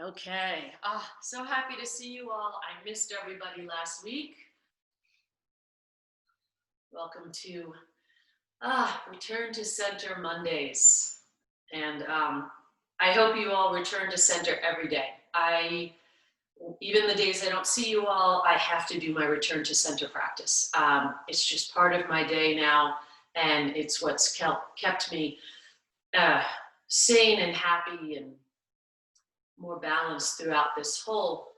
Okay. So happy to see you all. I missed everybody last week. Welcome to Return to Center Mondays. And I hope you all return to center every day. Even the days I don't see you all, I have to do my return to center practice. It's just part of my day now, and it's what's kept me sane and happy and more balanced throughout this whole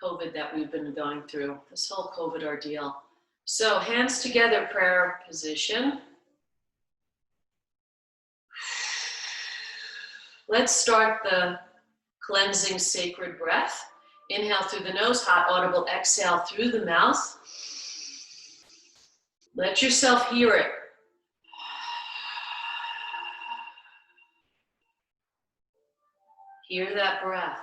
COVID that we've been going through, this whole COVID ordeal. So hands together, prayer position. Let's start the cleansing sacred breath. Inhale through the nose, hot audible exhale through the mouth. Let yourself hear it. Hear that breath.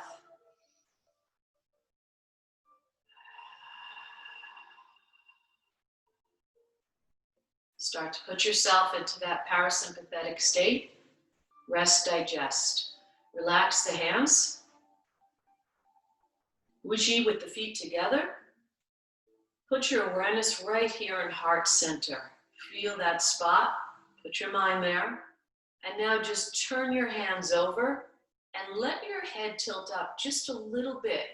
Start to put yourself into that parasympathetic state. Rest, digest. Relax the hands. Wuji with the feet together. Put your awareness right here in heart center. Feel that spot. Put your mind there. And now just turn your hands over and let your head tilt up just a little bit.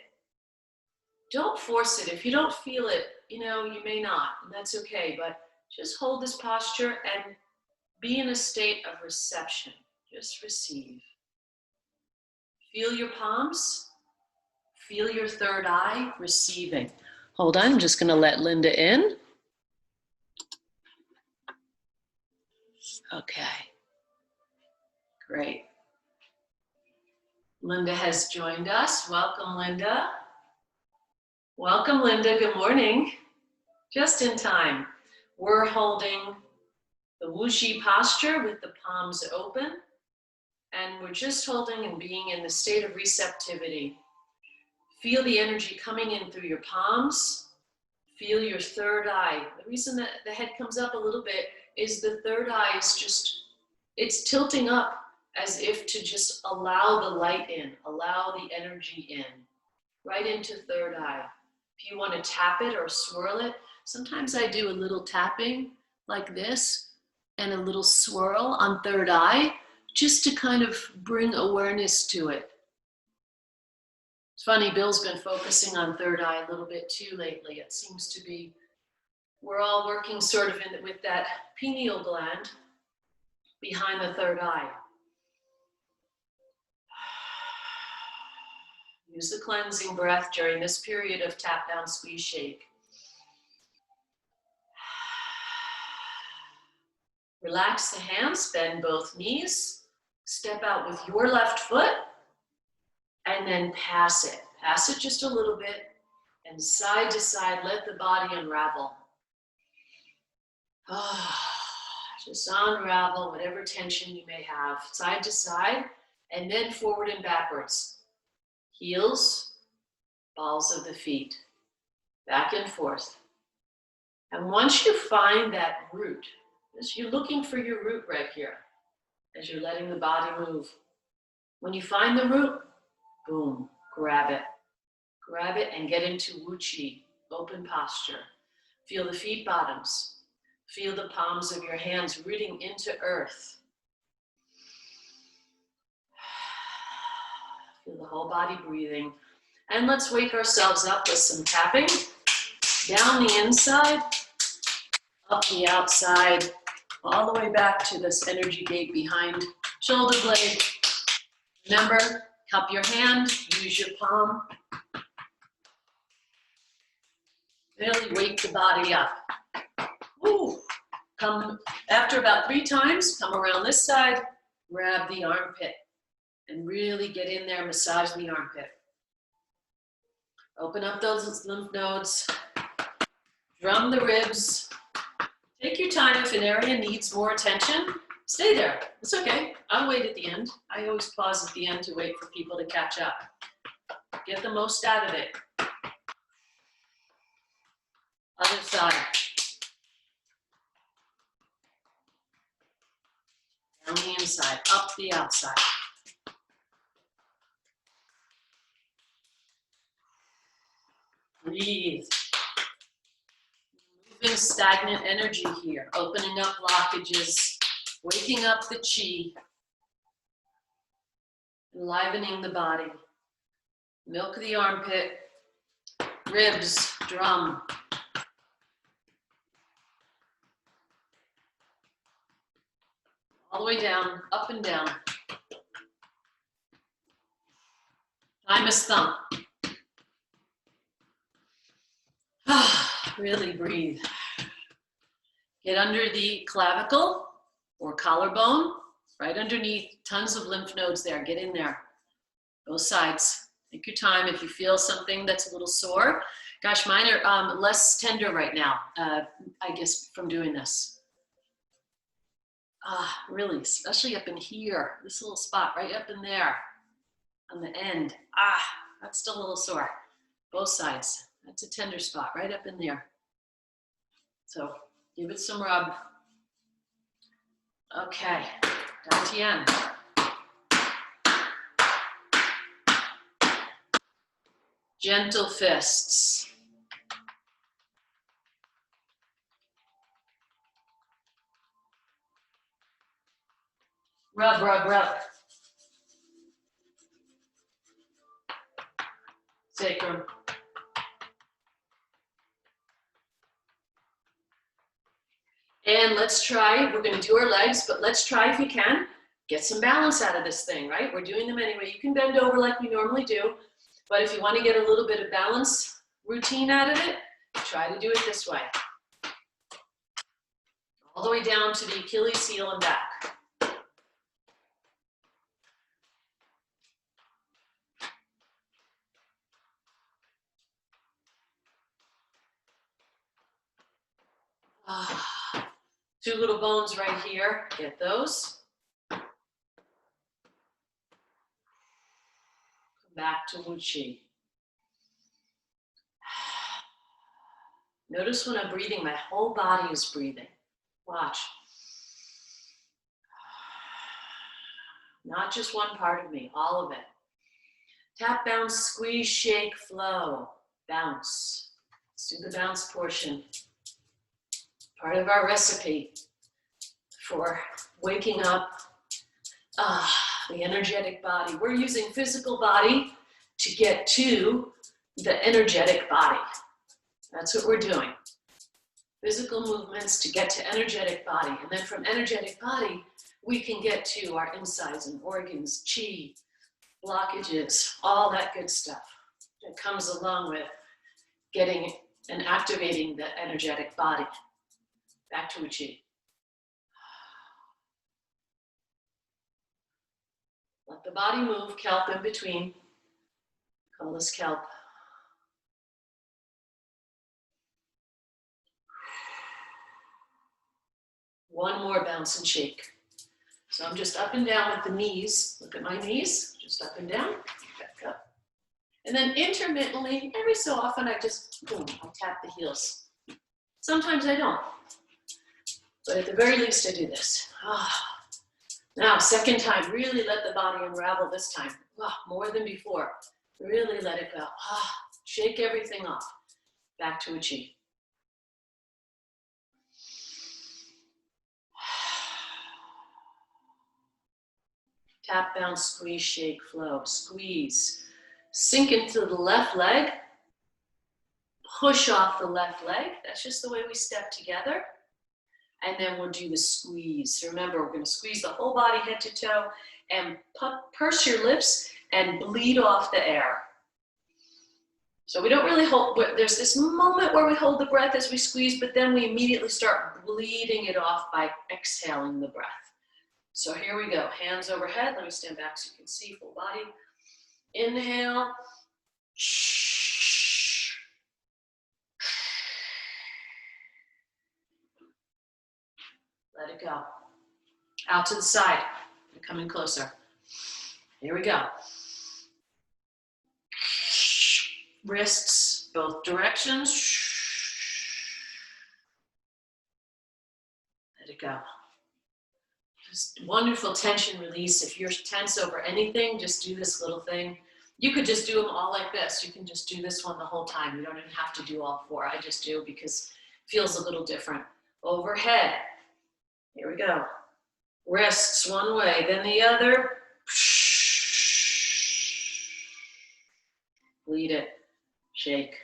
Don't force it. If you don't feel it, you may not, and that's okay, but just hold this posture and be in a state of reception. Just receive. Feel your palms. Feel your third eye receiving. Hold on, I'm just going to let Linda in. Okay. Great. Linda has joined us. Welcome, Linda. Welcome, Linda. Good morning. Just in time. We're holding the Wuxi posture with the palms open, and we're just holding and being in the state of receptivity. Feel the energy coming in through your palms. Feel your third eye. The reason that the head comes up a little bit is the third eye is it's tilting up as if to just allow the light in, allow the energy in, right into third eye. If you want to tap it or swirl it, sometimes I do a little tapping like this and a little swirl on third eye just to kind of bring awareness to it. It's funny, Bill's been focusing on third eye a little bit too lately. It seems to be, we're all working sort of with that pineal gland behind the third eye. Use the cleansing breath during this period of tap down, squeeze, shake. Relax the hands, bend both knees, step out with your left foot, and then pass it. Pass it just a little bit, and side to side, let the body unravel. Just unravel whatever tension you may have, side to side, and then forward and backwards. Heels, balls of the feet, back and forth. And once you find that root, as you're looking for your root right here, as you're letting the body move. When you find the root, boom, grab it. Grab it and get into Wuqi, open posture. Feel the feet bottoms. Feel the palms of your hands rooting into earth. Feel the whole body breathing. And let's wake ourselves up with some tapping. Down the inside, up the outside, all the way back to this energy gate behind shoulder blade. Remember, cup your hand, use your palm. Really wake the body up. Woo. Come, after about 3 times, come around this side, grab the armpit, and really get in there, massage the armpit. Open up those lymph nodes, drum the ribs. Take your time. If an area needs more attention, stay there. It's okay. I'll wait at the end. I always pause at the end to wait for people to catch up. Get the most out of it. Other side. Down the inside, up the outside. Breathe. Moving stagnant energy here, opening up blockages, waking up the chi, enlivening the body. Milk the armpit, ribs, drum. All the way down, up and down. Time is thumb. Really breathe. Get under the clavicle or collarbone, right underneath, tons of lymph nodes there. Get in there, both sides. Take your time. If you feel something that's a little sore, gosh, mine are less tender right now, I guess, from doing this. Really, especially up in here, this little spot right up in there on the end. That's still a little sore. Both sides. That's a tender spot right up in there. So give it some rub. Okay, Dantian. Gentle fists. Rub, rub, rub. Sacrum. And let's try, we're going to do our legs, but let's try, if you can, get some balance out of this thing, right? We're doing them anyway. You can bend over like we normally do, but if you want to get a little bit of balance routine out of it, try to do it this way. All the way down to the Achilles heel and back. Two little bones right here, get those. Come back to Wu Chi. Notice when I'm breathing, my whole body is breathing. Watch. Not just one part of me, all of it. Tap, bounce, squeeze, shake, flow. Bounce. Let's do the bounce portion. Part of our recipe for waking up the energetic body. We're using physical body to get to the energetic body. That's what we're doing. Physical movements to get to energetic body. And then from energetic body, we can get to our insides and organs, chi, blockages, all that good stuff that comes along with getting and activating the energetic body. Back to Uchi. Let the body move, kelp in between. Call this kelp. One more bounce and shake. So I'm just up and down with the knees. Look at my knees, just up and down, back up. And then intermittently, every so often, I just, boom, I tap the heels. Sometimes I don't. But at the very least, I do this. Now, second time, really let the body unravel this time. More than before. Really let it go. Shake everything off. Back to Uchi. Tap, bounce, squeeze, shake, flow. Squeeze. Sink into the left leg. Push off the left leg. That's just the way we step together. And then we'll do the squeeze. So remember, we're going to squeeze the whole body head to toe and purse your lips and bleed off the air. So we don't really hold, there's this moment where we hold the breath as we squeeze, but then we immediately start bleeding it off by exhaling the breath. So here we go, hands overhead. Let me stand back so you can see full body. Inhale. Let it go. Out to the side. Coming closer. Here we go. Wrists, both directions. Let it go. Just wonderful tension release. If you're tense over anything, just do this little thing. You could just do them all like this. You can just do this one the whole time. You don't even have to do all four. I just do because it feels a little different. Overhead. Here we go. Wrists one way, then the other. Bleed it. Shake.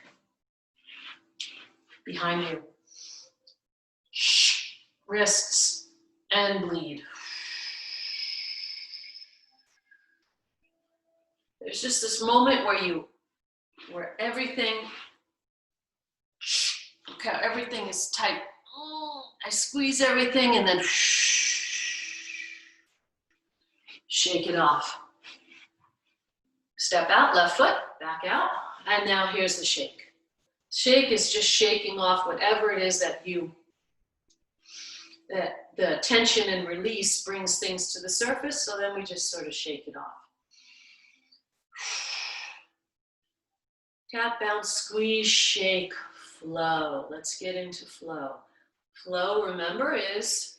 Behind you. Wrists and bleed. There's just this moment where everything is tight. I squeeze everything and then shake it off. Step out, left foot, back out, and now here's the shake. Shake is just shaking off whatever it is that the tension and release brings things to the surface, so then we just sort of shake it off. Tap, bounce, squeeze, shake, flow. Let's get into flow. Flow, remember, is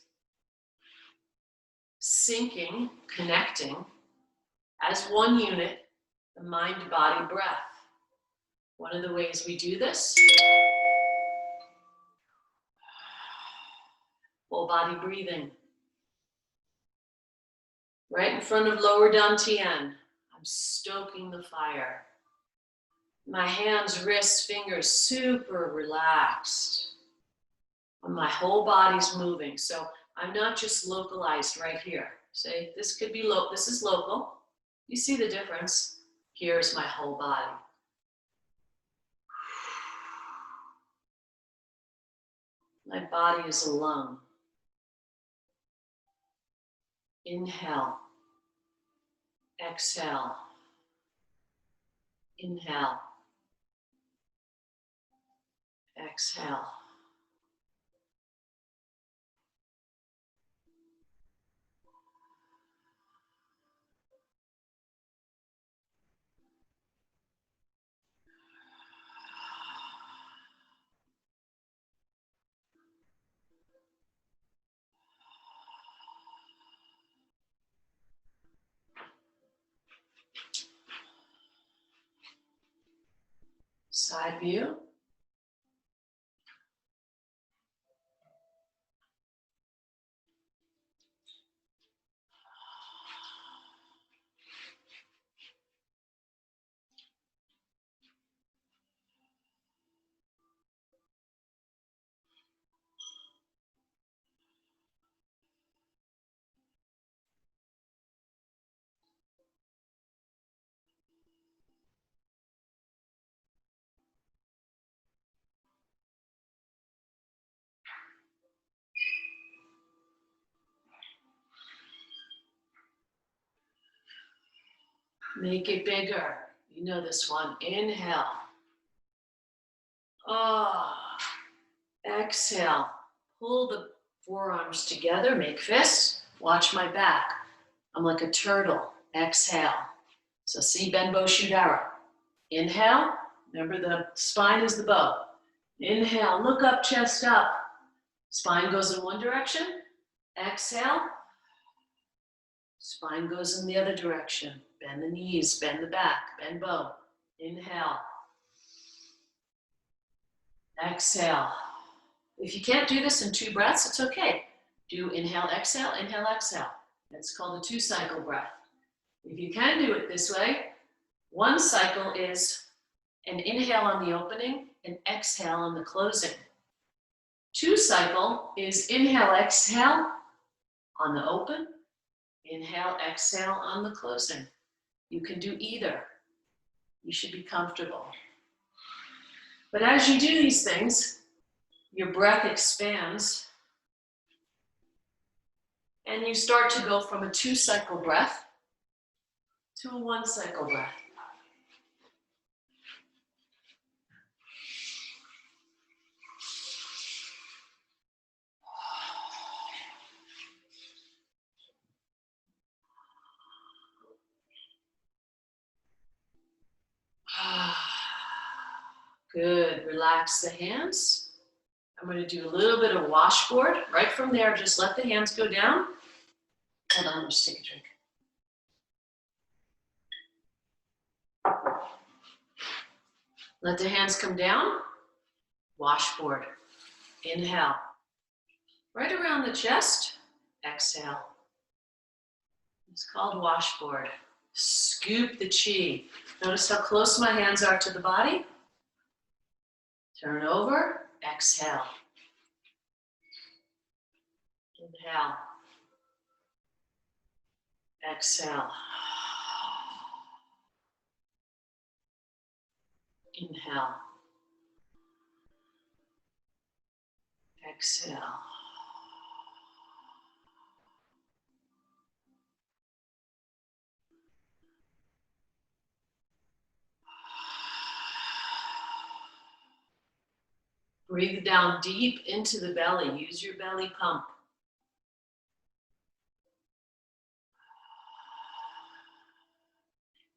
syncing, connecting as one unit, the mind, body, breath. One of the ways we do this, full body breathing. Right in front of lower dantian, I'm stoking the fire. My hands, wrists, fingers, super relaxed. And my whole body's moving. So I'm not just localized right here. Say, this could be local, this is local. You see the difference? Here's my whole body. My body is a lung. Inhale. Exhale. Inhale. Exhale. Side view. Make it bigger. You know this one. Inhale. Ah. Exhale. Pull the forearms together. Make fists. Watch my back. I'm like a turtle. Exhale. So see Benbo Shudara. Inhale. Remember the spine is the bow. Inhale. Look up, chest up. Spine goes in one direction. Exhale. Spine goes in the other direction. Bend the knees, bend the back, bend bow. Inhale. Exhale. If you can't do this in 2 breaths, it's okay. Do inhale, exhale, inhale, exhale. That's called a 2-cycle breath. If you can do it this way, 1 cycle is an inhale on the opening and exhale on the closing. 2 cycle is inhale, exhale on the open, inhale, exhale on the closing. You can do either. You should be comfortable. But as you do these things, your breath expands and you start to go from a 2-cycle breath to a 1-cycle breath. Good, relax the hands. I'm going to do a little bit of washboard. Right from there, just let the hands go down. Hold on, let's take a drink. Let the hands come down. Washboard. Inhale. Right around the chest. Exhale. It's called washboard. Scoop the chi. Notice how close my hands are to the body. Turn over. Exhale. Inhale. Exhale. Inhale. Exhale. Breathe down deep into the belly. Use your belly pump.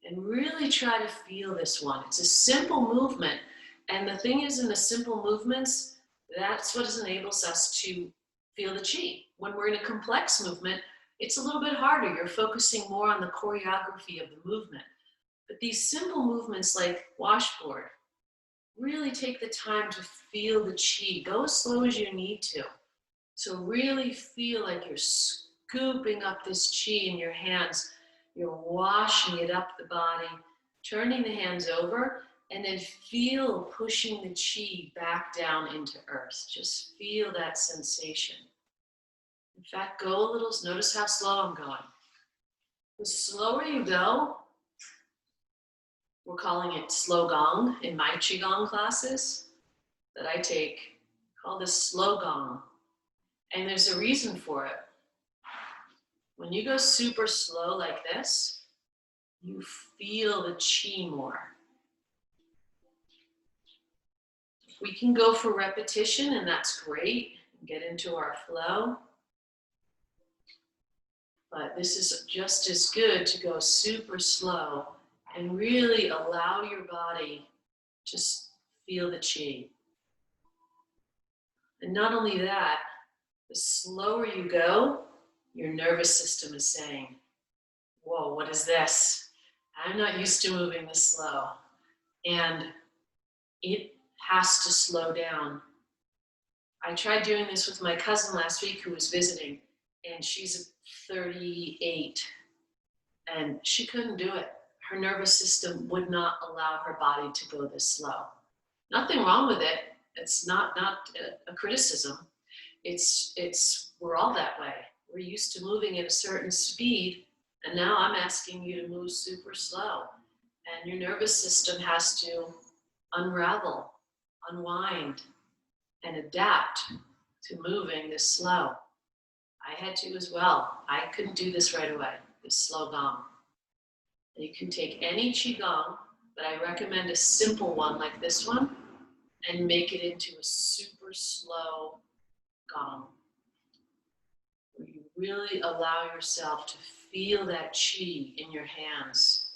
And really try to feel this one. It's a simple movement. And the thing is, in the simple movements, that's what enables us to feel the chi. When we're in a complex movement, it's a little bit harder. You're focusing more on the choreography of the movement. But these simple movements like washboard, really take the time to feel the chi. Go as slow as you need to. So really feel like you're scooping up this chi in your hands. You're washing it up the body, turning the hands over, and then feel pushing the chi back down into earth. Just feel that sensation. In fact, go a little, notice how slow I'm going. The slower you go, we're calling it slow gong in my Qigong classes that I take, call this slow gong. And there's a reason for it. When you go super slow like this, you feel the chi more. We can go for repetition, and that's great. Get into our flow. But this is just as good to go super slow and really allow your body to feel the chi. And not only that, the slower you go, your nervous system is saying, whoa, what is this? I'm not used to moving this slow. And it has to slow down. I tried doing this with my cousin last week who was visiting, and she's 38, and she couldn't do it. Her nervous system would not allow her body to go this slow. Nothing wrong with it. It's not a criticism. We're all that way. We're used to moving at a certain speed, and now I'm asking you to move super slow. And your nervous system has to unravel, unwind, and adapt to moving this slow. I had to as well. I couldn't do this right away, this slow gong. You can take any Qigong, but I recommend a simple one like this one and make it into a super slow gong, where you really allow yourself to feel that chi in your hands.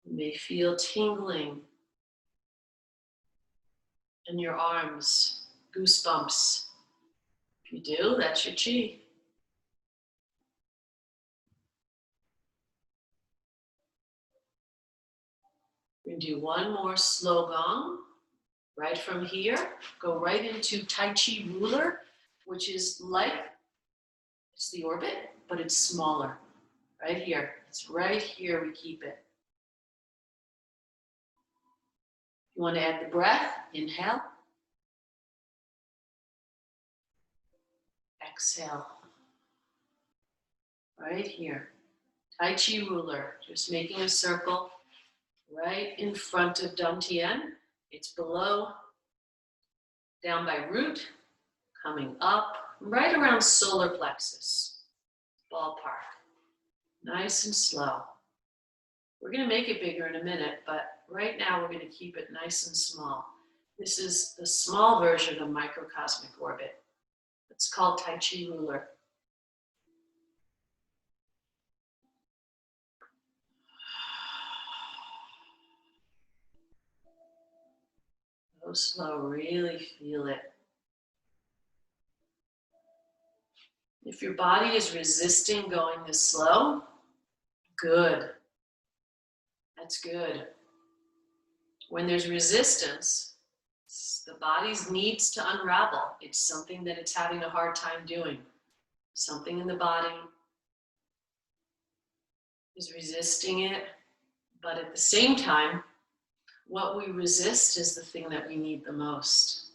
You may feel tingling in your arms, goosebumps. If you do, that's your chi. We're going to do one more slow gong. Right from here, go right into Tai Chi ruler, which is like, it's the orbit, but it's smaller. Right here. It's right here we keep it. You want to add the breath, inhale. Exhale. Right here. Tai Chi ruler, just making a circle right in front of Dantian. It's below, down by root, coming up, right around solar plexus, ballpark. Nice and slow. We're going to make it bigger in a minute, but right now we're going to keep it nice and small. This is the small version of microcosmic orbit. It's called Tai Chi ruler. Go slow, really feel it. If your body is resisting going this slow, good. That's good. When there's resistance, the body needs to unravel. It's something that it's having a hard time doing. Something in the body is resisting it, but at the same time, what we resist is the thing that we need the most.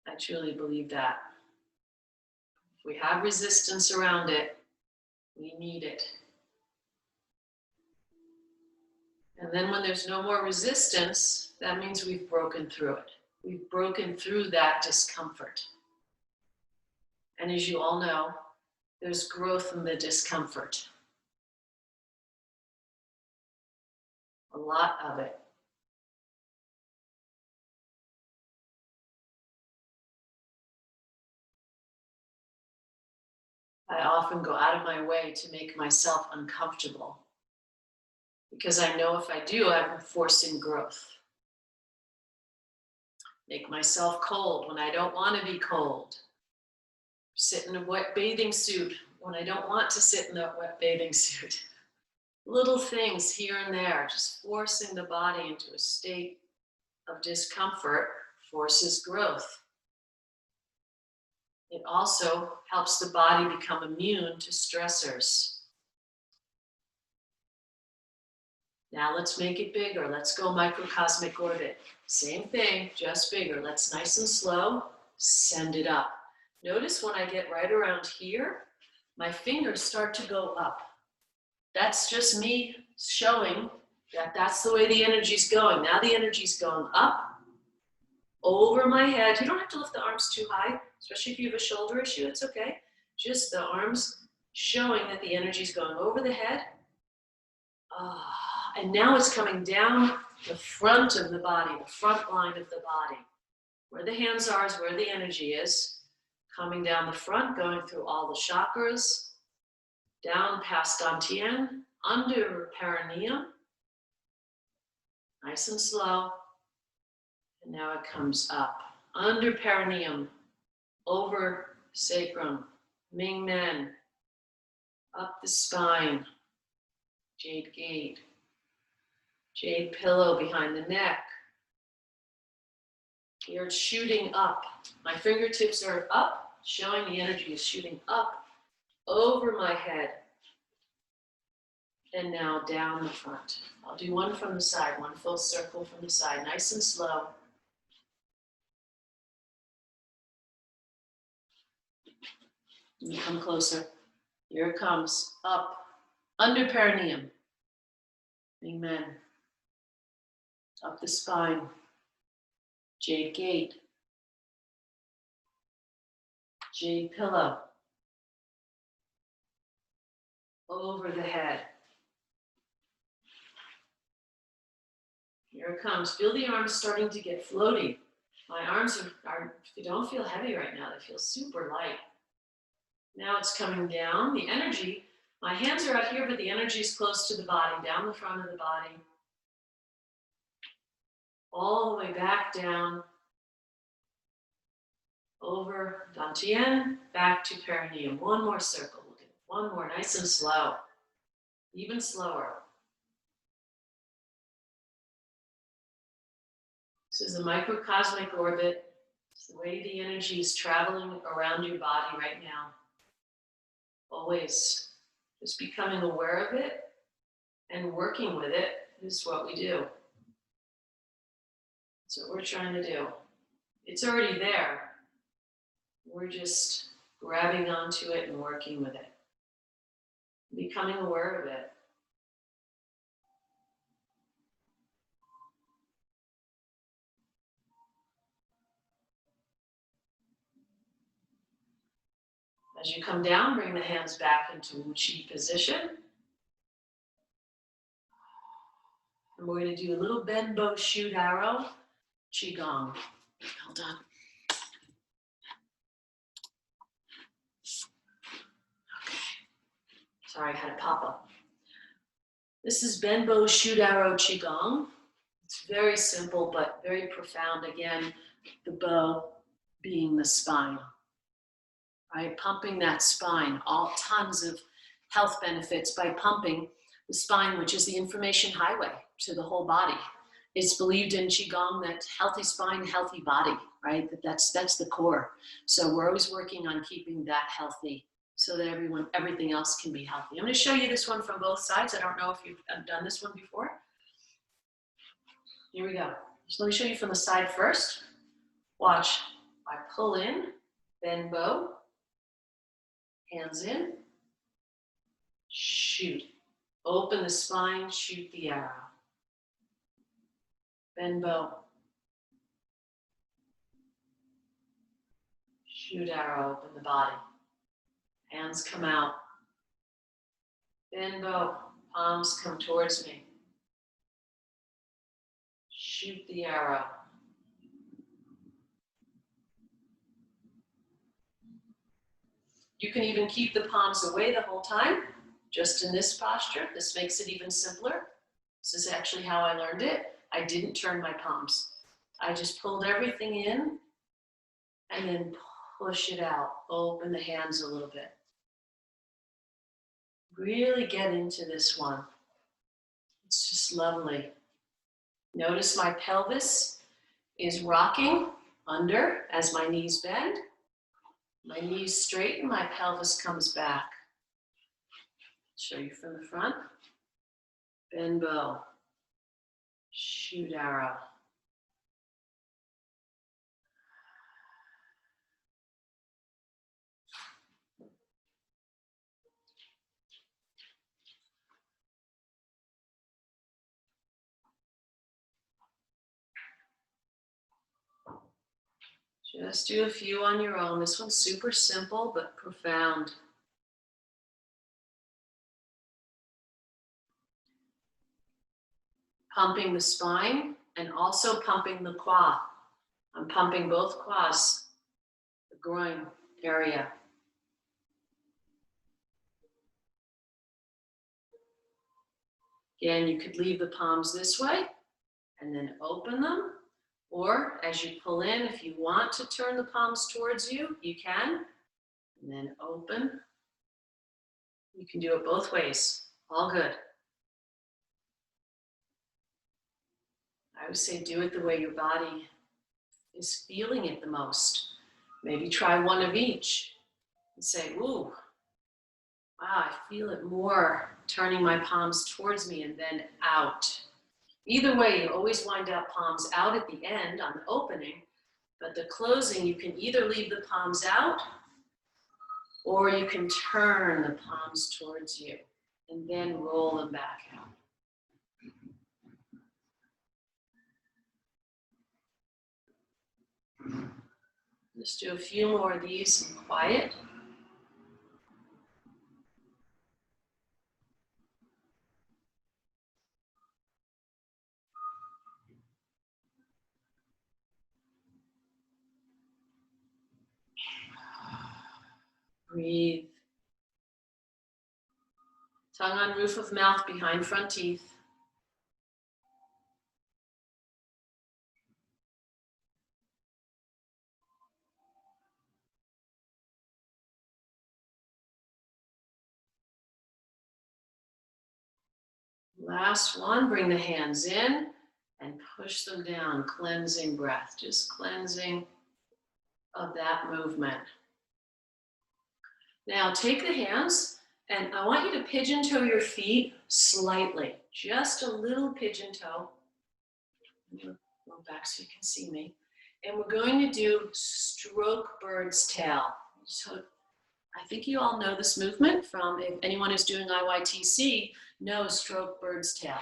I truly believe that. If we have resistance around it, we need it. And then when there's no more resistance, that means we've broken through it. We've broken through that discomfort. And as you all know, there's growth in the discomfort. A lot of it. I often go out of my way to make myself uncomfortable because I know if I do, I'm forcing growth. Make myself cold when I don't want to be cold. Sit in a wet bathing suit when I don't want to sit in a wet bathing suit. Little things here and there, just forcing the body into a state of discomfort forces growth. It also helps the body become immune to stressors. Now let's make it bigger. Let's go microcosmic orbit. Same thing, just bigger. Let's nice and slow, send it up. Notice when I get right around here, my fingers start to go up. That's just me showing that that's the way the energy's going. Now the energy's going up, over my head. You don't have to lift the arms too high, especially if you have a shoulder issue, it's okay. Just the arms showing that the energy's going over the head. And now it's coming down the front of the body, the front line of the body. Where the hands are is where the energy is. Coming down the front, going through all the chakras, down past Dantian, under perineum, nice and slow. And now it comes up, under perineum, over sacrum, Ming Men, up the spine, jade gate, jade pillow behind the neck. Here it's shooting up. My fingertips are up, showing the energy is shooting up over my head. And now down the front. I'll do one from the side, one full circle from the side, nice and slow. You come closer. Here it comes, up, under perineum. Amen. Up the spine. Jade gate. Jade pillow. Over the head. Here it comes. Feel the arms starting to get floaty. My arms they don't feel heavy right now. They feel super light. Now it's coming down. The energy, my hands are out here, but the energy is close to the body, down the front of the body. All the way back down, over Dantian, back to perineum. One more circle. We'll do one more, nice and slow. Even slower. This is a microcosmic orbit. It's the way the energy is traveling around your body right now. Always just becoming aware of it and working with it is what we do. That's what we're trying to do. It's already there. We're just grabbing onto it and working with it. Becoming aware of it. As you come down, bring the hands back into Qi position. And we're going to do a little bend bow shoot arrow, Qigong. Hold on. Okay. Sorry, I had a pop-up. This is bend bow shoot arrow Qigong. It's very simple, but very profound. Again, the bow being the spine. Right, pumping that spine, all tons of health benefits by pumping the the spine, which is the information highway to the whole body. It's believed in Qigong that healthy spine, healthy body, right? That's the core. So we're always working on keeping that healthy so that everything else can be healthy. I'm going to show you this one from both sides. I don't know if you've done this one before. Here we go. So let me show you from the side first. Watch. I pull in, bend bow, hands in, shoot. Open the spine, shoot the arrow. Bend bow. Shoot arrow, open the body. Hands come out. Bend bow, palms come towards me. Shoot the arrow. You can even keep the palms away the whole time, just in this posture. This makes it even simpler. This is actually how I learned it. I didn't turn my palms. I just pulled everything in and then push it out. Open the hands a little bit. Really get into this one. It's just lovely. Notice my pelvis is rocking under as my knees bend. My knees straighten, my pelvis comes back. Show you from the front. Bend bow. Shoot arrow. Just do a few on your own. This one's super simple but profound. Pumping the spine and also pumping the quad. I'm pumping both quads, the groin area. Again, you could leave the palms this way and then open them. Or as you pull in, if you want to turn the palms towards you, you can. And then open. You can do it both ways. All good. I would say do it the way your body is feeling it the most. Maybe try one of each and say, ooh, wow, I feel it more turning my palms towards me and then out. Either way, you always wind up palms out at the end on the opening, but the closing, you can either leave the palms out or you can turn the palms towards you and then roll them back out. Let's do a few more of these in quiet. Breathe. Tongue on roof of mouth behind front teeth. Last one, bring the hands in and push them down, cleansing breath, just cleansing of that movement. Now take the hands and I want you to pigeon toe your feet slightly, just a little pigeon toe. Go back so you can see me. And we're going to do stroke bird's tail. So I think you all know this movement from, if anyone who's doing IYTC knows stroke bird's tail.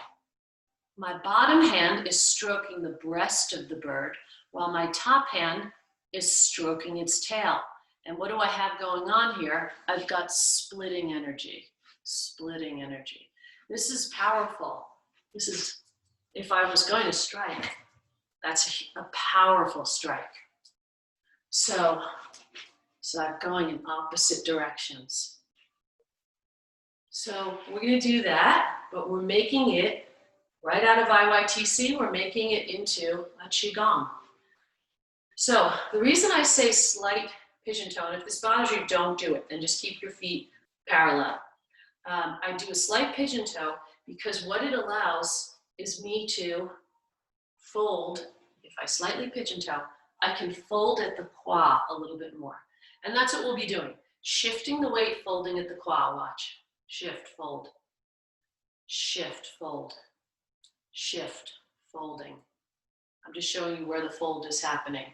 My bottom hand is stroking the breast of the bird, while my top hand is stroking its tail. And what do I have going on here? I've got splitting energy, splitting energy. This is powerful. This is, if I was going to strike, that's a powerful strike. So I'm going in opposite directions. So we're going to do that, but we're making it, right out of IYTC, we're making it into a Qigong. So the reason I say slight pigeon toe, and if this bothers you, don't do it, and just keep your feet parallel. I do a slight pigeon toe because what it allows is me to fold. If I slightly pigeon toe, I can fold at the quad a little bit more. And that's what we'll be doing. Shifting the weight, folding at the quad. Watch. Shift, fold. Shift, fold. Shift, folding. I'm just showing you where the fold is happening,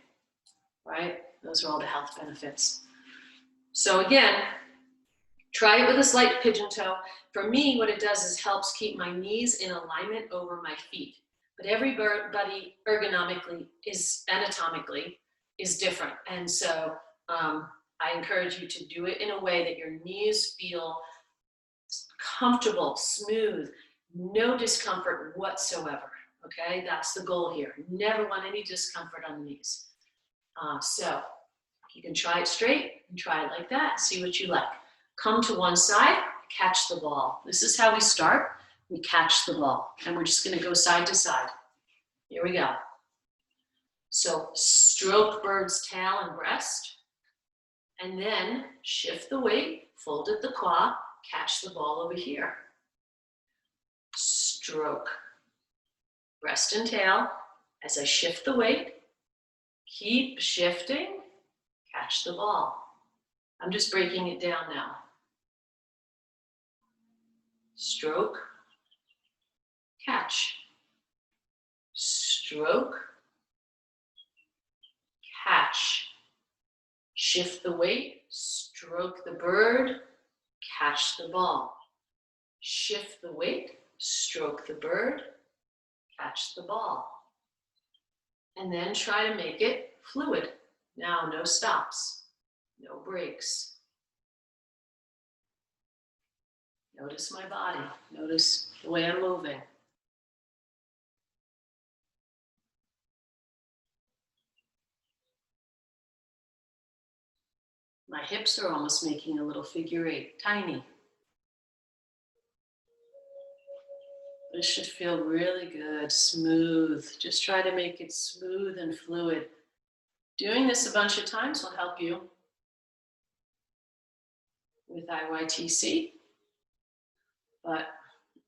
right? Those are all the health benefits. So again, try it with a slight pigeon toe. For me, what it does is helps keep my knees in alignment over my feet. But everybody anatomically is different. And so I encourage you to do it in a way that your knees feel comfortable, smooth, no discomfort whatsoever. Okay, that's the goal here. Never want any discomfort on the knees. So you can try it straight and try it like that, see what you like. Come to one side, catch the ball. This is how we start. We catch the ball, and we're just gonna go side to side. Here we go. So stroke bird's tail and breast, and then shift the weight, fold at the quad, catch the ball over here. Stroke, breast and tail. As I shift the weight, keep shifting, catch the ball. I'm just breaking it down now. Stroke, catch. Stroke, catch. Shift the weight, stroke the bird, catch the ball. Shift the weight, stroke the bird, catch the ball. And then try to make it fluid. Now, no stops, no breaks. Notice my body, notice the way I'm moving. My hips are almost making a little figure eight, tiny. This should feel really good, smooth. Just try to make it smooth and fluid. Doing this a bunch of times will help you with IYTC, but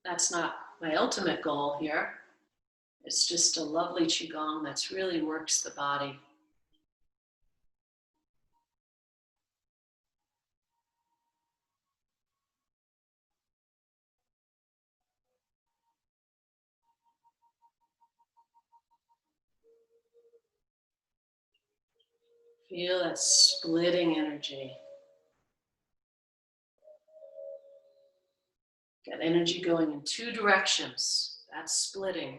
that's not my ultimate goal here. It's just a lovely Qigong that really works the body. Feel that splitting energy. Got energy going in two directions. That's splitting.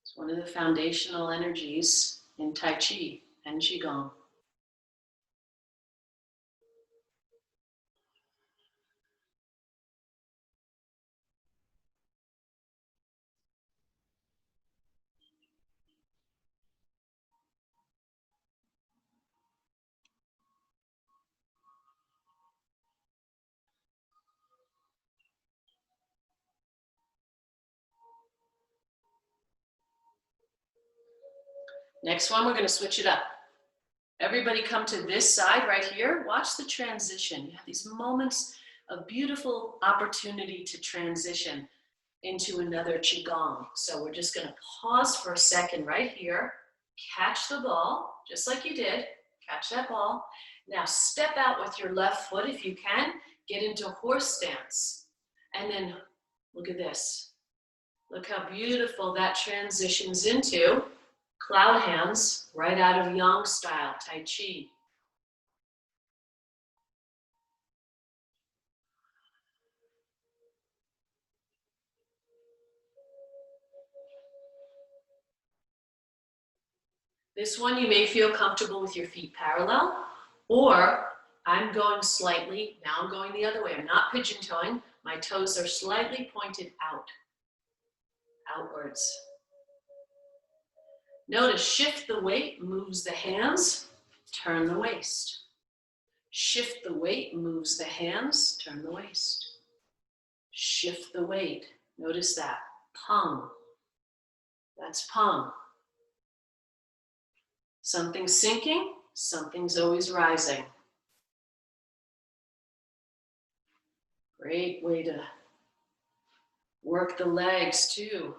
It's one of the foundational energies in Tai Chi and Qigong. Next one, we're going to switch it up. Everybody come to this side right here. Watch the transition. You have these moments of beautiful opportunity to transition into another Qigong. So we're just going to pause for a second right here. Catch the ball, just like you did. Catch that ball. Now step out with your left foot if you can. Get into horse stance. And then look at this. Look how beautiful that transitions into cloud hands, right out of Yang style, Tai Chi. This one you may feel comfortable with your feet parallel, or I'm going slightly, now I'm going the other way. I'm not pigeon toeing, my toes are slightly pointed out, outwards. Notice, shift the weight, moves the hands, turn the waist. Shift the weight, moves the hands, turn the waist. Shift the weight, notice that, pung. That's pung. Something's sinking, something's always rising. Great way to Work the legs too.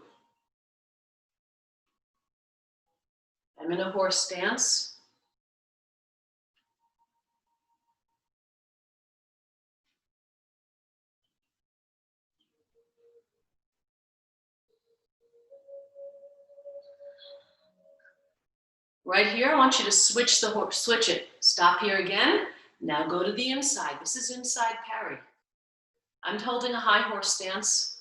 I'm in a horse stance. Right here, I want you to switch the horse, switch it. Stop here again. Now go to the inside. This is inside parry. I'm holding a high horse stance.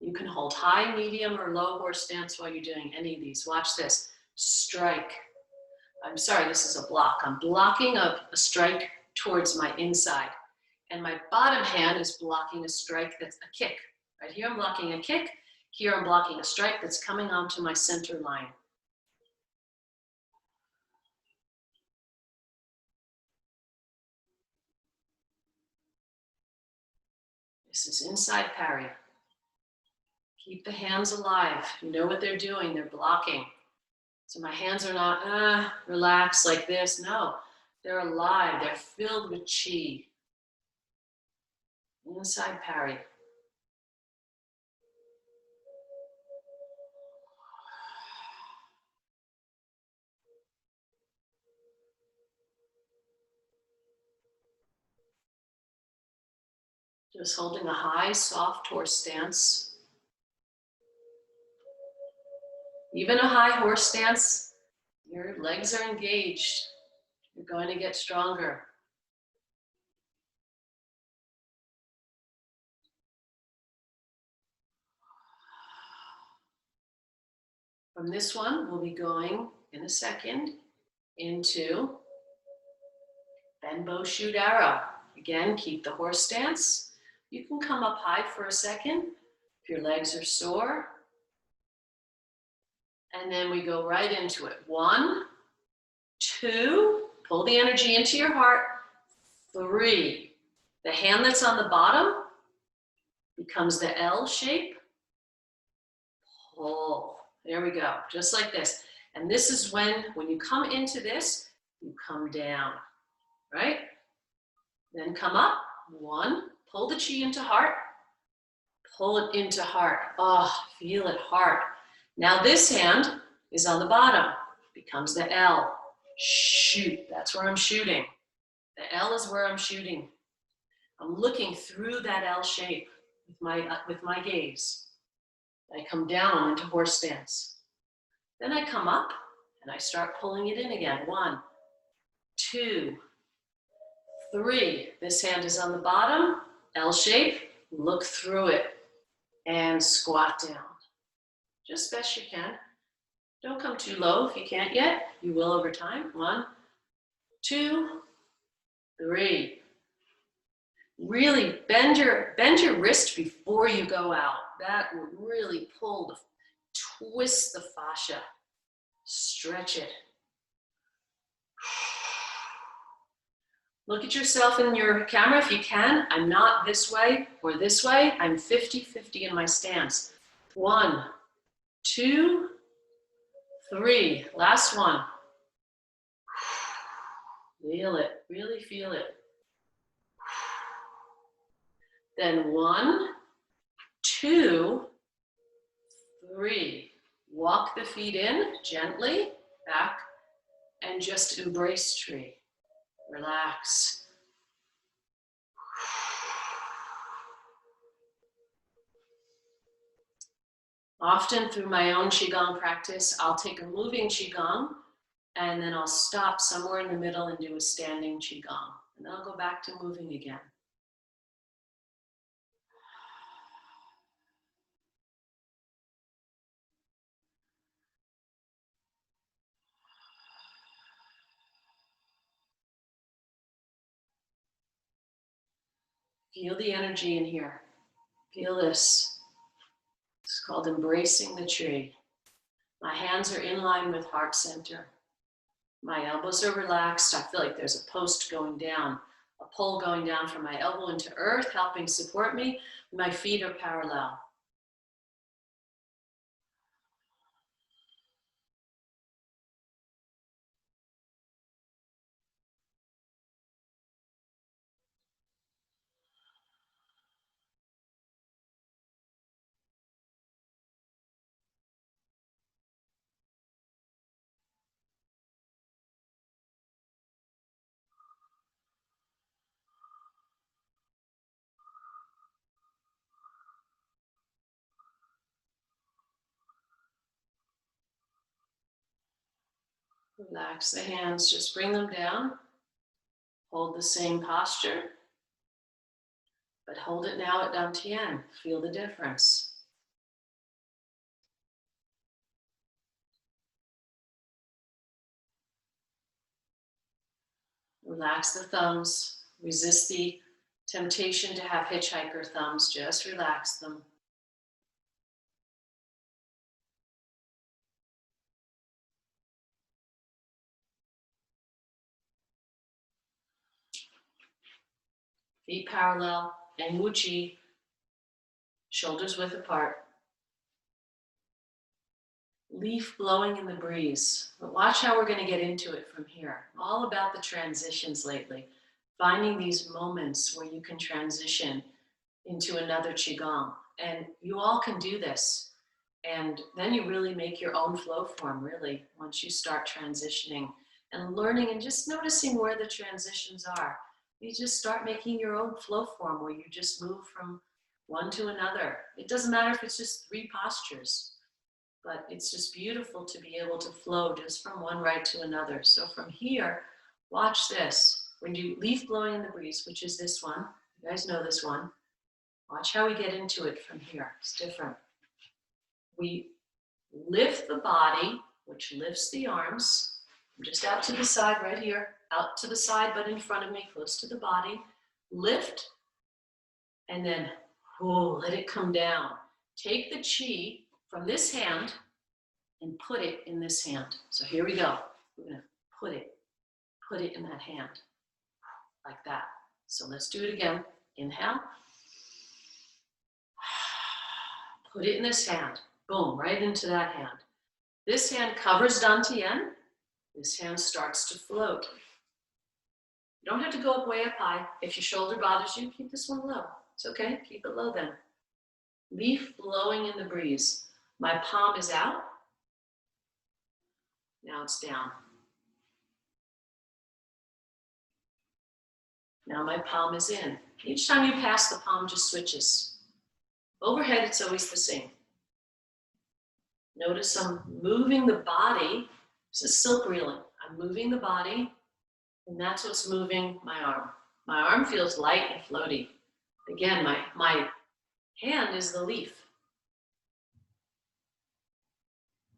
You can hold high, medium, or low horse stance while you're doing any of these. Watch this. Strike. I'm sorry, this is a block. I'm blocking a strike towards my inside. And my bottom hand is blocking a strike that's a kick. Right here, I'm blocking a kick. Here, I'm blocking a strike that's coming onto my center line. This is inside parry. Keep the hands alive. You know what they're doing. They're blocking. So my hands are not relaxed like this. No, they're alive. They're filled with chi. Inside parry. Just holding a high, soft horse stance. Even a high horse stance, your legs are engaged. You're going to get stronger. From this one, we'll be going in a second into bend bow, shoot arrow. Again, keep the horse stance. You can come up high for a second if your legs are sore. And then we go right into it. 1, 2, pull the energy into your heart. 3, the hand that's on the bottom becomes the L shape. Pull. There we go, just like this. And this is when you come into this, you come down, right? Then come up. 1, pull the chi into heart. Pull it into heart. Oh, feel it, heart. Now this hand is on the bottom, becomes the L. Shoot, that's where I'm shooting. The L is where I'm shooting. I'm looking through that L shape with my gaze. I come down into horse stance. Then I come up and I start pulling it in again. 1, 2, 3. This hand is on the bottom, L shape. Look through it and squat down. Just best you can. Don't come too low if you can't yet. You will over time. 1, 2, 3. Really bend your wrist before you go out. That will really twist the fascia. Stretch it. Look at yourself in your camera if you can. I'm not this way or this way. I'm 50-50 in my stance. 1, 2, 3. Last one. Feel it. Really feel it. Then 1, 2, 3. Walk the feet in gently, back, and just embrace tree. Relax. Often through my own Qigong practice, I'll take a moving Qigong and then I'll stop somewhere in the middle and do a standing Qigong. And then I'll go back to moving again. Feel the energy in here. Feel this. It's called embracing the tree. My hands are in line with heart center. My elbows are relaxed. I feel like there's a post going down, a pole going down from my elbow into earth, helping support me. My feet are parallel. Relax the hands, just bring them down. Hold the same posture, but hold it now at Dantian. Feel the difference. Relax the thumbs. Resist the temptation to have hitchhiker thumbs. Just relax them. Feet parallel and Wuchi, shoulders width apart. Leaf blowing in the breeze. But watch how we're going to get into it from here. All about the transitions lately. Finding these moments where you can transition into another Qigong. And you all can do this. And then you really make your own flow form, really, once you start transitioning and learning and just noticing where the transitions are. You just start making your own flow form where you just move from one to another. It doesn't matter if it's just 3 postures, but it's just beautiful to be able to flow just from one right to another. So from here, watch this. When you leaf blowing in the breeze, which is this one, you guys know this one, watch how we get into it from here. It's different. We lift the body, which lifts the arms. I'm just out to the side right here, out to the side, but in front of me, close to the body. Lift, and then let it come down. Take the chi from this hand and put it in this hand. So here we go. We're gonna put it in that hand, like that. So let's do it again. Inhale. Put it in this hand. Boom, right into that hand. This hand covers Dantian. This hand starts to float. You don't have to go up way up high. If your shoulder bothers you, keep this one low. It's okay, keep it low then. Leaf blowing in the breeze. My palm is out. Now it's down. Now my palm is in. Each time you pass, the palm just switches. Overhead, it's always the same. Notice I'm moving the body. This is silk reeling. I'm moving the body, and that's what's moving my arm. My arm feels light and floaty. Again, my hand is the leaf.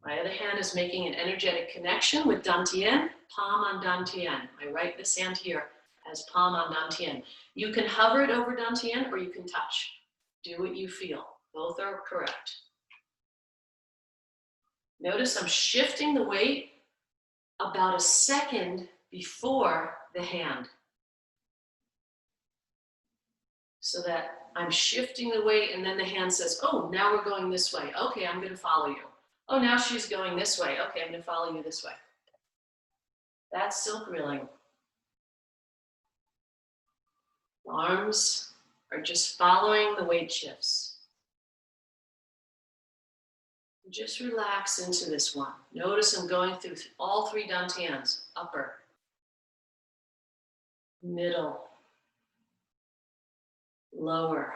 My other hand is making an energetic connection with Dantian, palm on Dantian. I write this hand here as palm on Dantian. You can hover it over Dantian or you can touch. Do what you feel. Both are correct. Notice I'm shifting the weight about a second before the hand. So that I'm shifting the weight and then the hand says, oh, now we're going this way. Okay, I'm going to follow you. Oh, now she's going this way. Okay, I'm going to follow you this way. That's silk reeling. Arms are just following the weight shifts. Just relax into this one. Notice I'm going through all 3 Dantians. Upper, middle, lower.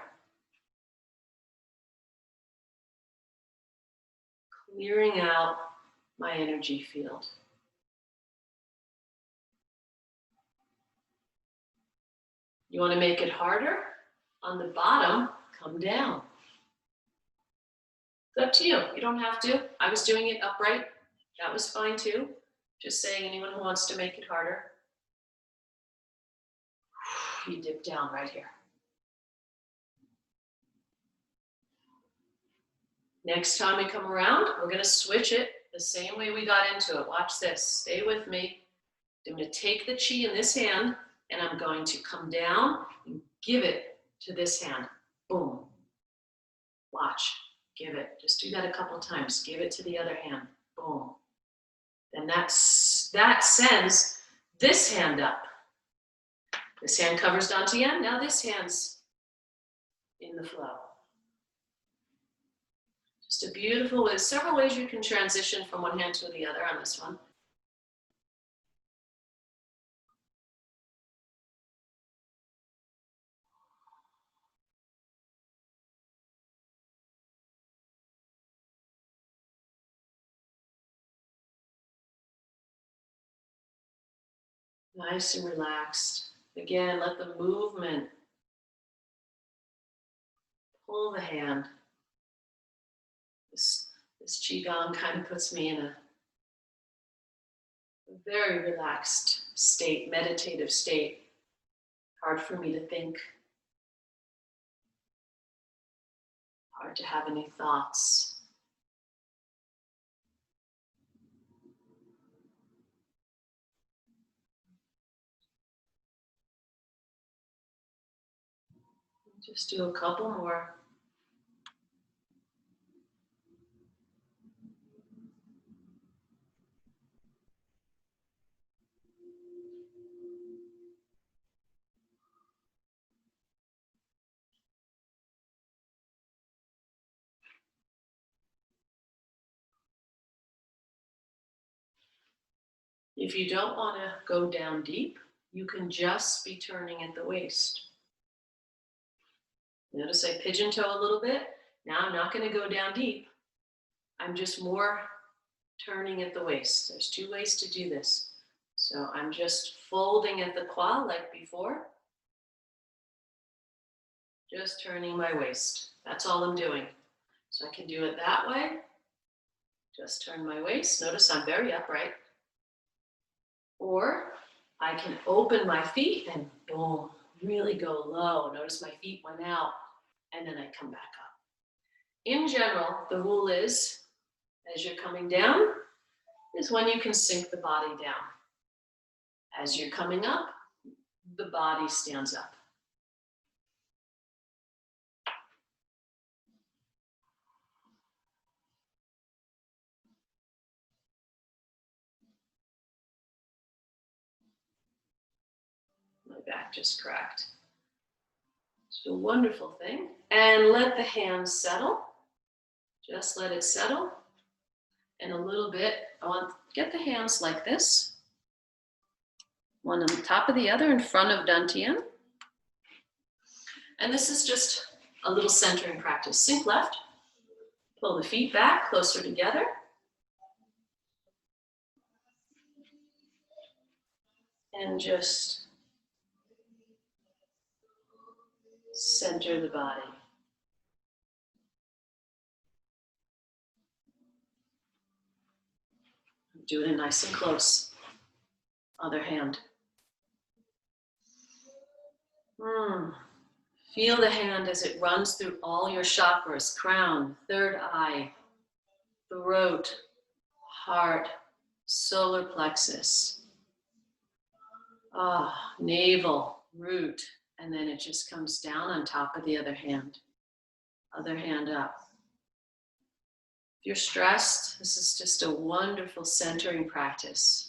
Clearing out my energy field. You want to make it harder? On the bottom, come down. It's up to you. You don't have to. I was doing it upright. That was fine too. Just saying, anyone who wants to make it harder. You dip down right here. Next time we come around, we're going to switch it the same way we got into it. Watch this. Stay with me. I'm going to take the chi in this hand, and I'm going to come down and give it to this hand. Boom. Watch. Give it. Just do that a couple times. Give it to the other hand. Boom. And that sends this hand up. This hand covers Dantian. Now this hand's in the flow. Just a beautiful way. Several ways you can transition from one hand to the other on this one. Nice and relaxed. Again, let the movement pull the hand. This Qigong kind of puts me in a very relaxed state, meditative state. Hard for me to think. Hard to have any thoughts. Just do a couple more. If you don't want to go down deep, you can just be turning at the waist. Notice I pigeon toe a little bit. Now I'm not going to go down deep. I'm just more turning at the waist. There's two ways to do this. So I'm just folding at the qua like before. Just turning my waist. That's all I'm doing. So I can do it that way. Just turn my waist. Notice I'm very upright. Or I can open my feet and boom, really go low. Notice my feet went out and then I come back up. In general, the rule is, as you're coming down, is when you can sink the body down. As you're coming up, the body stands up. My back just cracked. It's a wonderful thing. And let the hands settle. Just let it settle. And a little bit, I want to get the hands like this. One on the top of the other in front of Dantian. And this is just a little centering practice. Sink left. Pull the feet back closer together. And just center the body. Do it nice and close. Other hand. Feel the hand as it runs through all your chakras, crown, third eye, throat, heart, solar plexus, navel, root, and then it just comes down on top of the other hand up. If you're stressed, this is just a wonderful centering practice.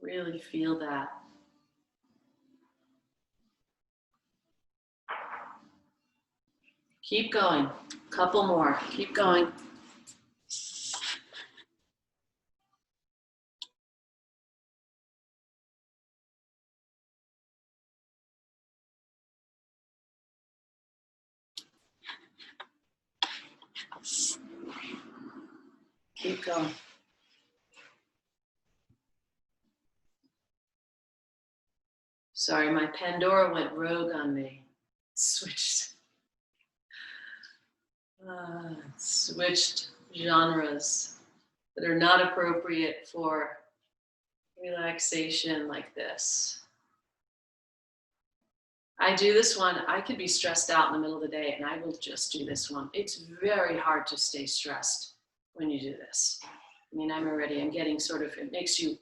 Really feel that. Keep going. Couple more. Keep going. Keep going. Sorry, my Pandora went rogue on me. Switched genres that are not appropriate for relaxation like this. I do this one, I could be stressed out in the middle of the day and I will just do this one. It's very hard to stay stressed when you do this. I mean, I'm getting sort of, it makes you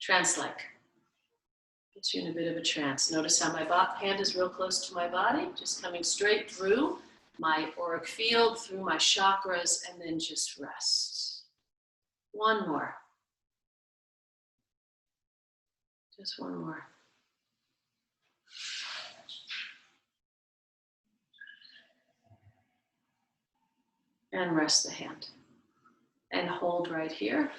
trance-like. Gets you in a bit of a trance. Notice how my hand is real close to my body, just coming straight through my auric field, through my chakras, and then just rest. One more. Just one more. And rest the hand. and hold right here.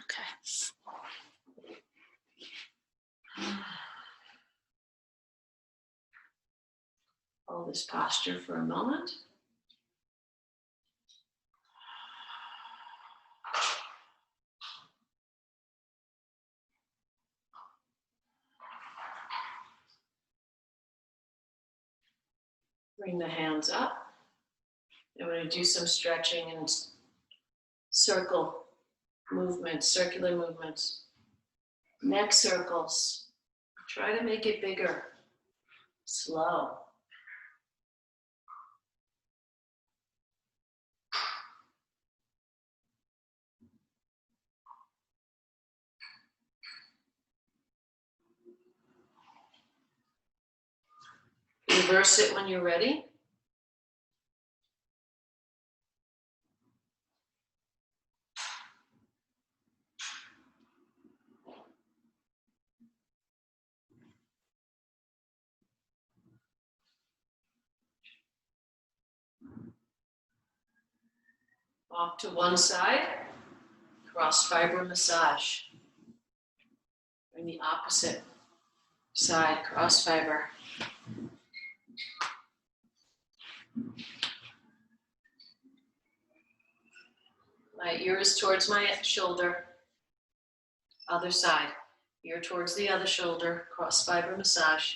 Okay. Hold this posture for a moment. Bring the hands up. And we're going to do some stretching and circle movements, circular movements. Neck circles. Try to make it bigger. Slow. Reverse it when you're ready. Off to one side, cross fiber massage. Bring the opposite side, cross fiber. My ear is towards my shoulder. Other side, ear towards the other shoulder, cross fiber massage.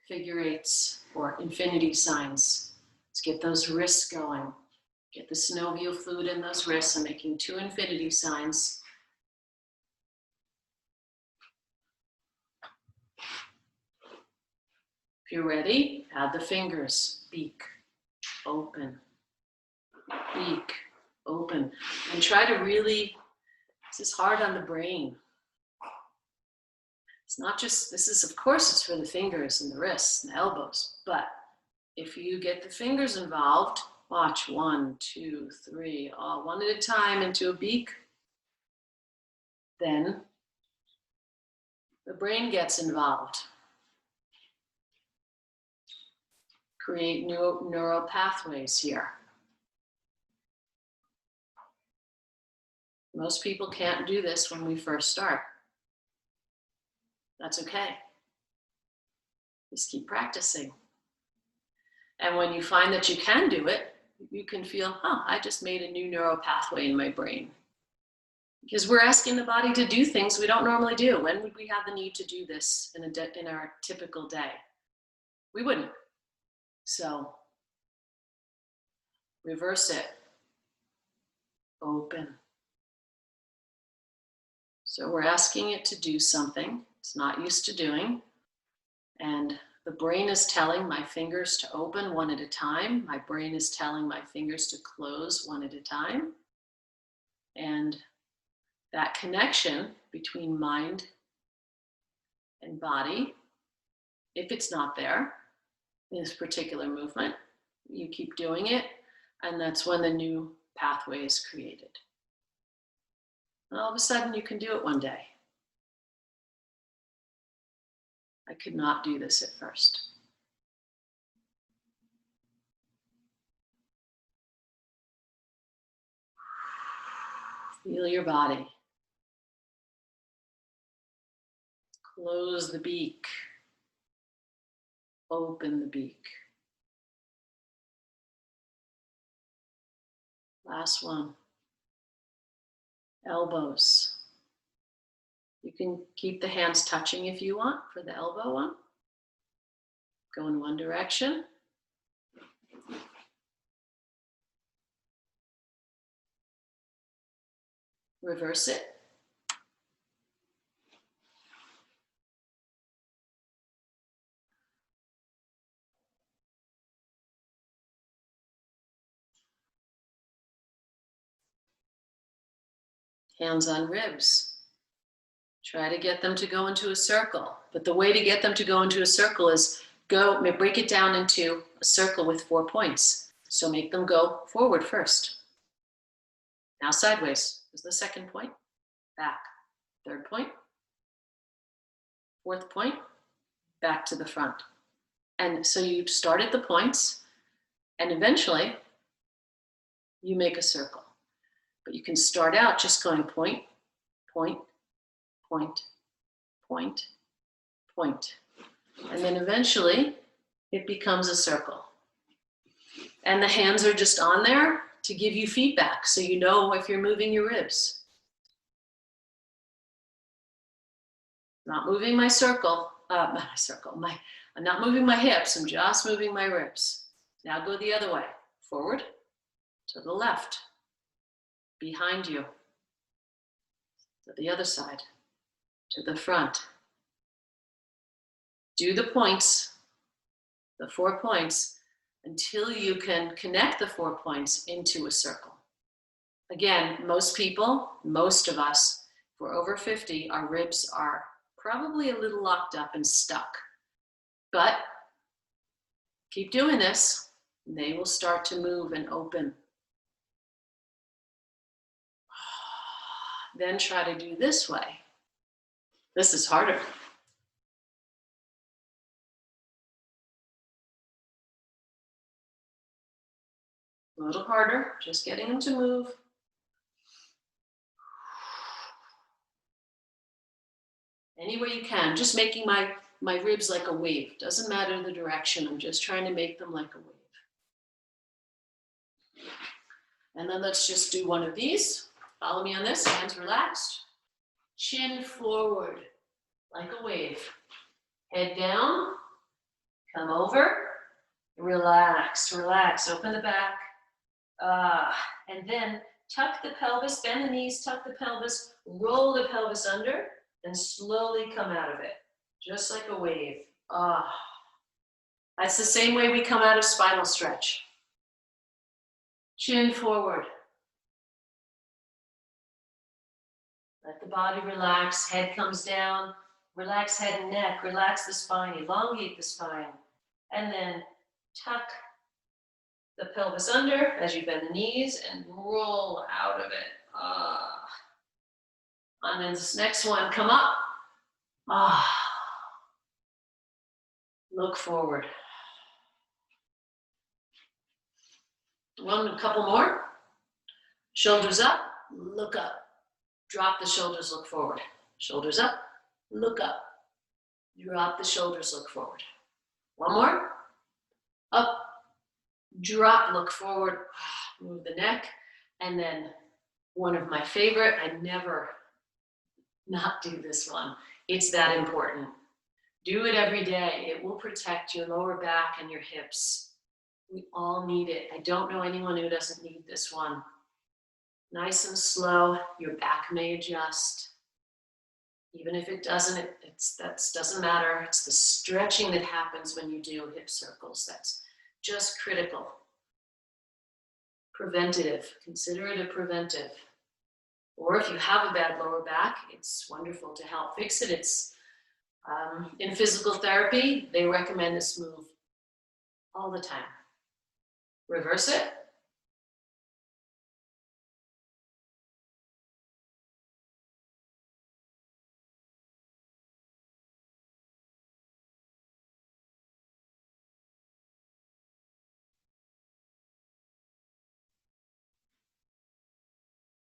Figure eights or infinity signs. Let's get those wrists going. Get the synovial fluid in those wrists. I'm making 2 infinity signs. If you're ready, add the fingers. Beak, open, beak, open. And try to really, this is hard on the brain. It's not just, this is, of course, it's for the fingers and the wrists and the elbows, but if you get the fingers involved, watch 1, 2, 3, all one at a time into a beak, then the brain gets involved. Create new neural pathways here. Most people can't do this when we first start. That's okay. Just keep practicing. And when you find that you can do it, you can feel, oh, I just made a new neural pathway in my brain. Because we're asking the body to do things we don't normally do. When would we have the need to do this in our typical day? We wouldn't. So reverse it. Open. So we're asking it to do something it's not used to doing. And the brain is telling my fingers to open one at a time. My brain is telling my fingers to close one at a time. And that connection between mind and body, if it's not there in this particular movement, you keep doing it, and that's when the new pathway is created. And all of a sudden, you can do it one day. I could not do this at first. Feel your body. Close the beak. Open the beak. Last one. Elbows. You can keep the hands touching if you want for the elbow one. Go in one direction. Reverse it. Hands on ribs. Try to get them to go into a circle. But the way to get them to go into a circle is break it down into a circle with 4 points. So make them go forward first. Now sideways is the second point, back. Third point, fourth point, back to the front. And so you start at the points, and eventually you make a circle. But you can start out just going point, point, point, point, point. And then eventually it becomes a circle. And the hands are just on there to give you feedback so you know if you're moving your ribs. Not moving my circle, I'm not moving my hips, I'm just moving my ribs. Now go the other way, forward, to the left, behind you, to the other side, to the front. Do the points, the 4 points, until you can connect the 4 points into a circle. Again, most people, most of us, if we're over 50, our ribs are probably a little locked up and stuck. But keep doing this, and they will start to move and open. Then try to do this way. This is harder. A little harder, just getting them to move. Any way you can, just making my ribs like a wave. Doesn't matter the direction, I'm just trying to make them like a wave. And then let's just do one of these. Follow me on this, hands relaxed. Chin forward, like a wave. Head down, come over, relax, relax, open the back. And then tuck the pelvis, bend the knees, tuck the pelvis, roll the pelvis under, and slowly come out of it, just like a wave. That's the same way we come out of spinal stretch. Chin forward. Let the body relax, head comes down, relax head and neck, relax the spine, elongate the spine, and then tuck the pelvis under as you bend the knees and roll out of it. And then this next one, come up. Look forward. A couple more. Shoulders up, look up. Drop the shoulders, look forward. Shoulders up, look up. Drop the shoulders, look forward. One more. Up, drop, look forward. Move the neck. And then one of my favorite, I never not do this one. It's that important. Do it every day. It will protect your lower back and your hips. We all need it. I don't know anyone who doesn't need this one. Nice and slow, your back may adjust. Even if it doesn't, that doesn't matter. It's the stretching that happens when you do hip circles. That's just critical. Preventative, consider it a preventive. Or if you have a bad lower back, it's wonderful to help fix it. It's in physical therapy, they recommend this move all the time. Reverse it.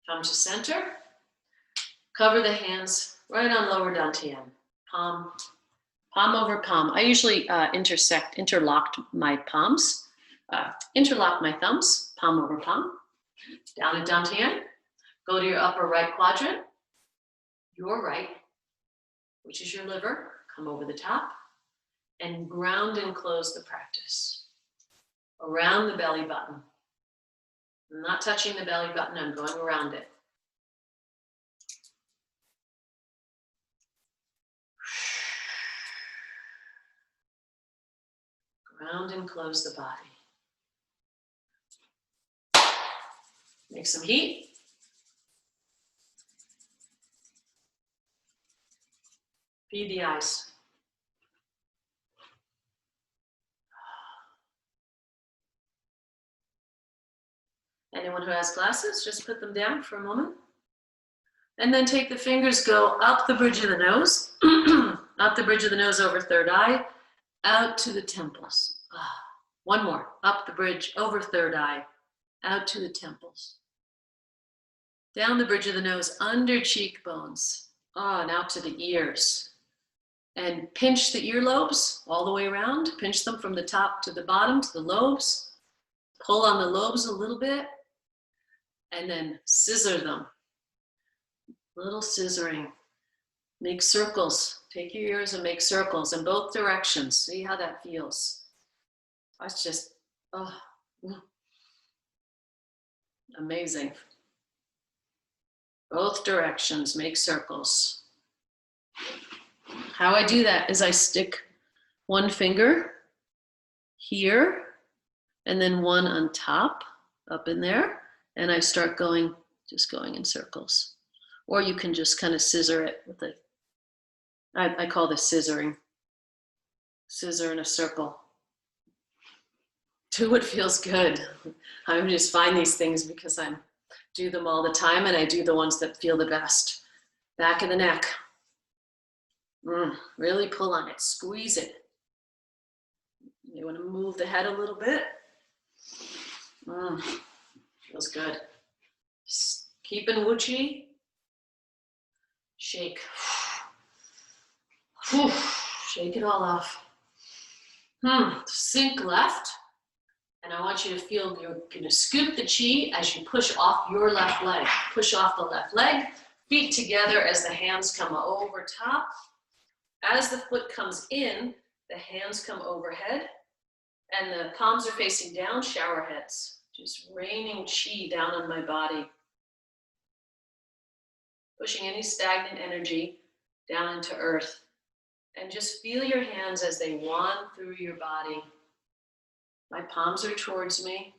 Come to center. Cover the hands right on lower dantian. Palm over palm. I usually interlock my palms. Interlock my thumbs, palm over palm. Down at dantian. Go to your upper right quadrant. Your right, which is your liver. Come over the top. And ground and close the practice. Around the belly button. I'm not touching the belly button, I'm going around it. Ground and close the body. Make some heat. Feed the eyes. And Anyone who has glasses, just put them down for a moment. And then take the fingers, go up the bridge of the nose, up the bridge of the nose over third eye, out to the temples. One more, up the bridge, over third eye, out to the temples. Down the bridge of the nose, under cheekbones, and out to the ears. And pinch the earlobes all the way around. Pinch them from the top to the bottom to the lobes. Pull on the lobes a little bit. And then scissor them. Little scissoring. Make circles. Take your ears and make circles in both directions. See how that feels. That's just, amazing. Both directions, make circles. How I do that is I stick one finger here and then one on top, up in there, and I start going, just going in circles. Or you can just kind of scissor it with a, I call this scissoring. Scissor in a circle. Do what feels good. I just find these things because I do them all the time and I do the ones that feel the best. Back of the neck. Really pull on it, squeeze it. You want to move the head a little bit. Feels good. Just keep in Wuchi. Shake. Shake it all off. Sink left. And I want you to feel you're going to scoop the chi as you push off your left leg. Push off the left leg. Feet together as the hands come over top. As the foot comes in, the hands come overhead. And the palms are facing down, shower heads. Just raining chi down on my body. Pushing any stagnant energy down into earth. And just feel your hands as they wand through your body. My palms are towards me.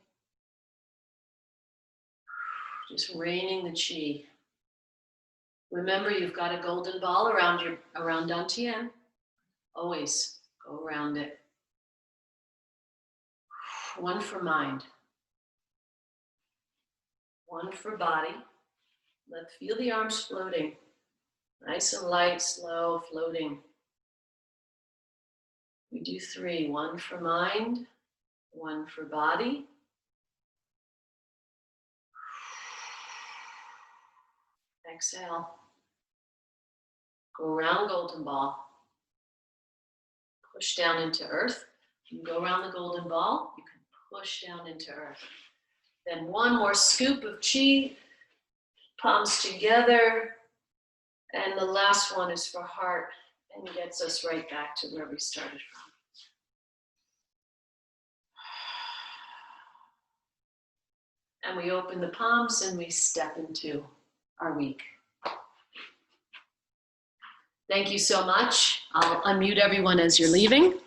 Just raining the chi. Remember, you've got a golden ball around Dantian. Always go around it. One for mind. One for body. Let's feel the arms floating. Nice and light, slow, floating. We do 3. 1 for mind. 1 for body. Exhale. Go around golden ball. Push down into earth. You can go around the golden ball. You can push down into earth. Then one more scoop of chi. Palms together. And the last one is for heart and gets us right back to where we started from. And we open the palms and we step into our week. Thank you so much. I'll unmute everyone as you're leaving.